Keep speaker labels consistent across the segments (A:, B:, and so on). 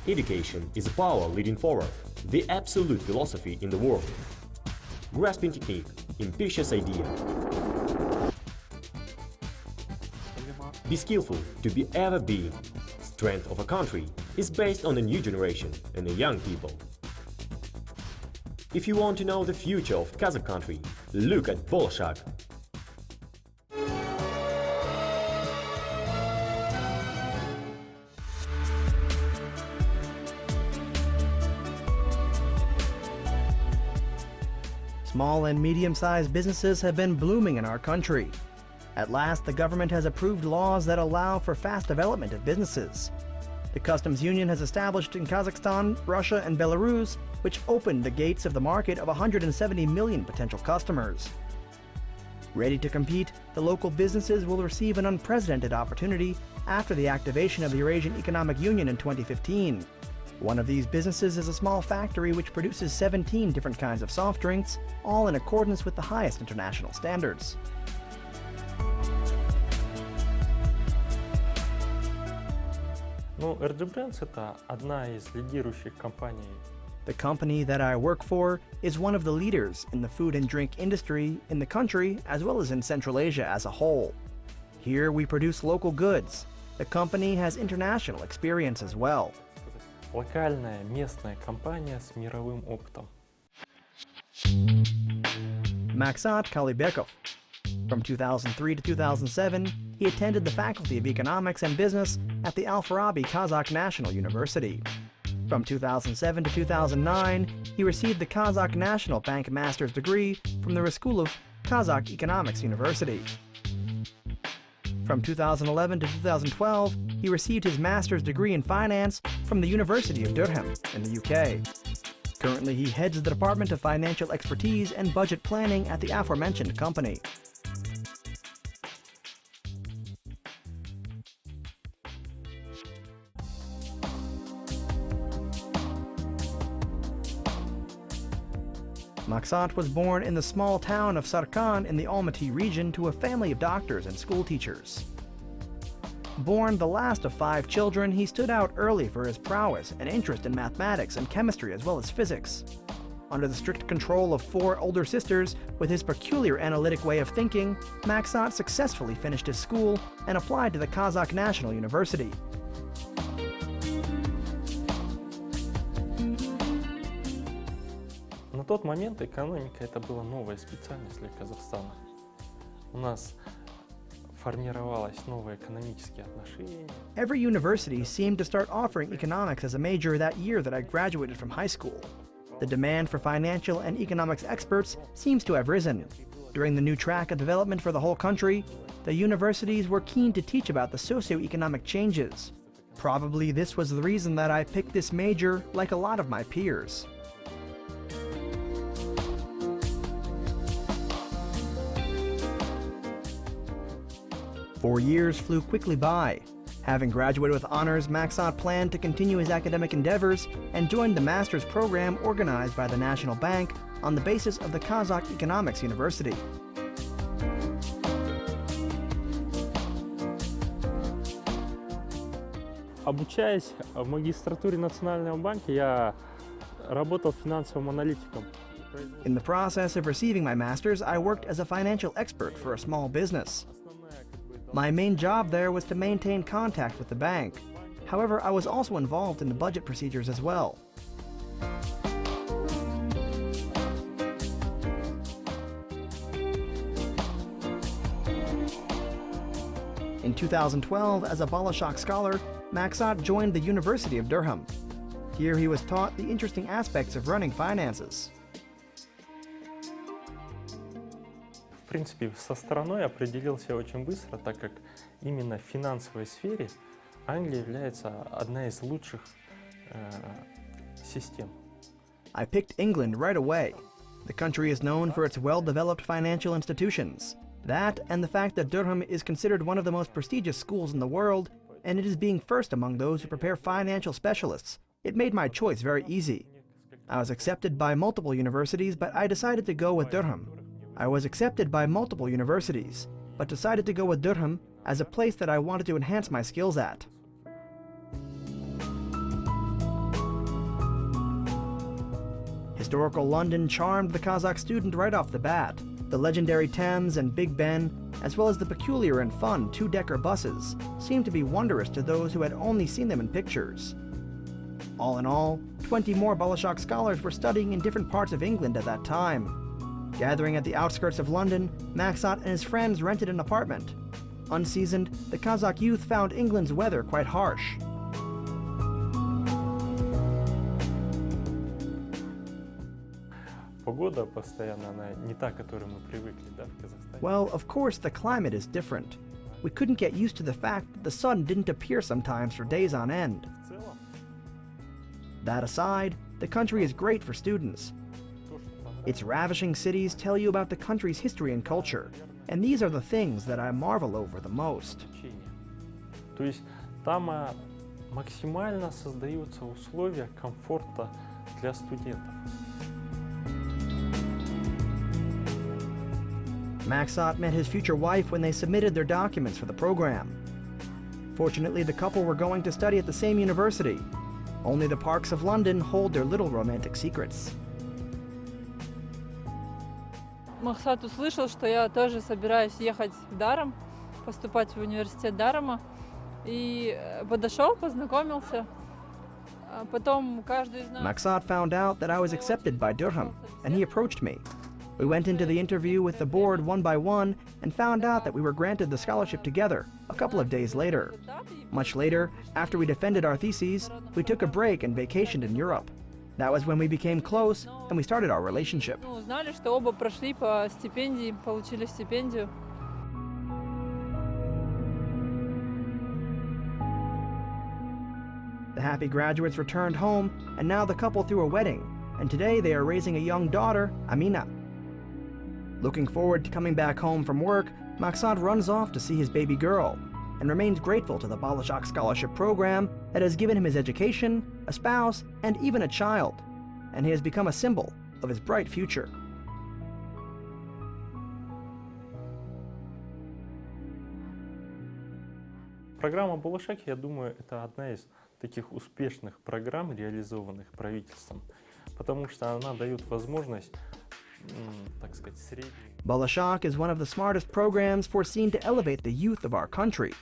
A: Education is a power leading forward, the absolute philosophy in the world. Grasping technique, ambitious idea. Be skillful to be ever being. Strength of a country is based on a new generation and the young people. If you want to know the future of Kazakh country, look at Bolshak.
B: Small and medium-sized businesses have been blooming in our country. At last, the government has approved laws that allow for fast development of businesses. The customs union has established in Kazakhstan, Russia, and Belarus, which opened the gates of the market of 170 million potential customers. Ready to compete, the local businesses will receive an unprecedented opportunity after the activation of the Eurasian Economic Union in 2015. One of these businesses is a small factory which produces 17 different kinds of soft drinks, all in accordance with the highest international standards.
C: RG Brands – это одна из лидирующих компаний.
B: The company that I work for is one of the leaders in the food and drink industry in the country as well as in Central Asia as a whole. Here we produce local goods. The company has international experience as well.
C: Локальная, местная компания с мировым опытом.
B: Maqsat Qalibekov. From 2003 to 2007, he attended the Faculty of Economics and Business at the Al-Farabi Kazakh National University. From 2007 to 2009, he received the Kazakh National Bank Masters degree from the Ryskulov Kazakh Economics University. From 2011 to 2012, he received his master's degree in finance from the University of Durhem in the UK. Currently, he heads the Department of Financial Expertise and Budget Planning at the aforementioned company. Maqsat was born in the small town of Sarkan in the Almaty region to a family of doctors and school teachers. Born the last of 5 children, he stood out early for his prowess and interest in mathematics and chemistry as well as physics. Under the strict control of 4 older sisters, with his peculiar analytic way of thinking, Maqsat successfully finished his school and applied to the Kazakh National University.
C: На тот момент экономика это была новая специальность для Казахстана. У нас формировалось новые экономические отношения.
B: Every university seemed to start offering economics as a major that year that I graduated from high school. The demand for financial and economics experts seems to have risen. During the new track of development for the whole country, the universities were keen to teach about the socio-economic changes. Probably this was the reason that I picked this major like a lot of my peers. Four years flew quickly by. Having graduated with honors, Maqsat planned to continue his academic endeavors and joined the master's program organized by the National Bank on the basis of the Kazakh Economics University.
C: Обучаясь в магистратуре Национального банка, я работал финансовым аналитиком.
B: In the process of receiving my master's, I worked as a financial expert for a small business. My main job there was to maintain contact with the bank. However, I was also involved in the budget procedures as well. In 2012, as a Bolshak scholar, Maqsat joined the University of Durhem. Here he was taught the interesting aspects of running finances.
C: В принципе, со страной определился очень быстро, так как именно в финансовой сфере Англия является одной из лучших систем.
B: I picked England right away. The country is known for its well-developed financial institutions. That and the fact that Durham is considered one of the most prestigious schools in the world, and it is being first among those who prepare financial specialists. It made my choice very easy. I was accepted by multiple universities, but I decided to go with Durham. I was accepted by multiple universities, but decided to go with Durham as a place that I wanted to enhance my skills at. Historical London charmed the Kazakh student right off the bat. The legendary Thames and Big Ben, as well as the peculiar and fun two-decker buses, seemed to be wondrous to those who had only seen them in pictures. All in all, 20 more Balashak scholars were studying in different parts of England at that time. Gathering at the outskirts of London, Maqsat and his friends rented an apartment. Unseasoned, the Kazakh youth found England's weather quite harsh.
C: Погода постоянно, она не та, к которой мы привыкли, да, в Казахстане.
B: Well, of course, the climate is different. We couldn't get used to the fact that the sun didn't appear sometimes for days on end.
C: В целом,
B: That aside, the country is great for students.
C: то, что понравилось,
B: Its ravishing cities tell you about the country's history and culture, and these are the things that I marvel over the most.
C: обучение. То есть там максимально создаются условия комфорта для студентов.
B: Maqsat met his future wife when they submitted their documents for the program. Fortunately, the couple were going to study at the same university. Only the parks of London hold their little romantic secrets.
D: Мақсат услышал, что я тоже собираюсь ехать в Даром, поступать в университет Дарома. И подошел, познакомился. Потом каждый из нас...
B: Maqsat found out that I was accepted by Durhem, and he approached me. We went into the interview with the board one by one and found out that we were granted the scholarship together a couple of days later. Much later, after we defended our theses, we took a break and vacationed in Europe. That was when we became close and we started our relationship.
D: Ну, узнали, что оба прошли по стипендии, получили стипендию.
B: The happy graduates returned home, and now the couple threw a wedding, and today they are raising a young daughter, Amina. Looking forward to coming back home from work, Maqsat runs off to see his baby girl, and remains grateful to the Balashak Scholarship Program that has given him his education, a spouse, and even a child, and he has become a symbol of his bright future.
C: Программа «Балашак», я думаю, это одна из таких успешных программ, реализованных правительством, потому что она дает возможность, так сказать, средней.
B: Balashak is one of the smartest programs foreseen to elevate the youth of our country,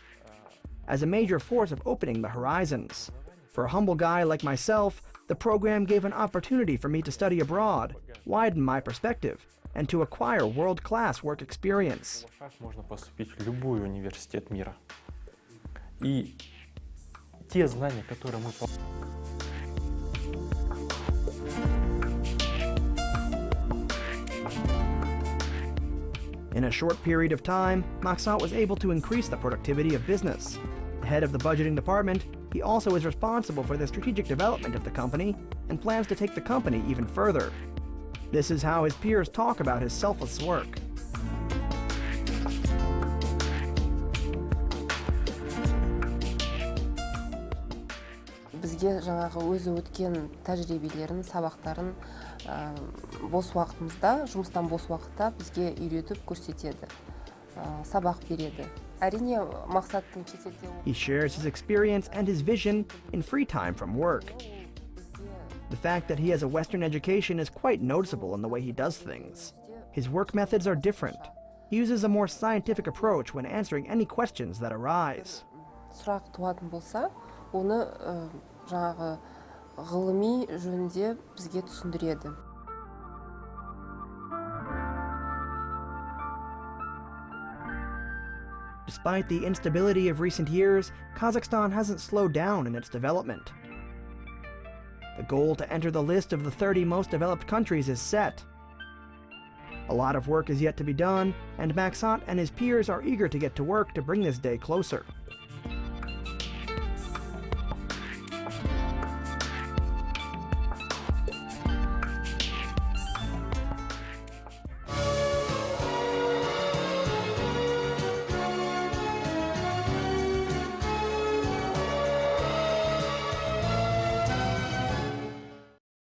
B: as a major force of opening the horizons. For a humble guy like myself, the program gave an opportunity for me to study abroad, widen my perspective, and to acquire world-class work experience.
C: Можно поступить в любой университет мира. И те знания, которые мы получаем.
B: In a short period of time, Maqsat was able to increase the productivity of business. The head of the budgeting department, he also is responsible for the strategic development of the company and plans to take the company even further. This is how his peers talk about his selfless work.
E: Бізге жаңағы өзі өткен тәжірибелерін, сабақтарын бос уақытымызда, жұмыстан бос уақытта бізге үйретіп көрсетеді, сабақ береді. Әрине, мақсаттың шетелде...
B: He shares his experience and his vision in free time from work. The fact that he has a Western education is quite noticeable in the way he does things. His work methods are different. He uses a more scientific approach when answering any questions that arise.
E: Сұрақ туатын болса, оны жаңағы ғылыми жөнінде бізге түсіндіреді.
B: Despite the instability of recent years, Kazakhstan hasn't slowed down in its development. The goal to enter the list of the 30 most developed countries is set. A lot of work is yet to be done, and Maqsat and his peers are eager to get to work to bring this day closer.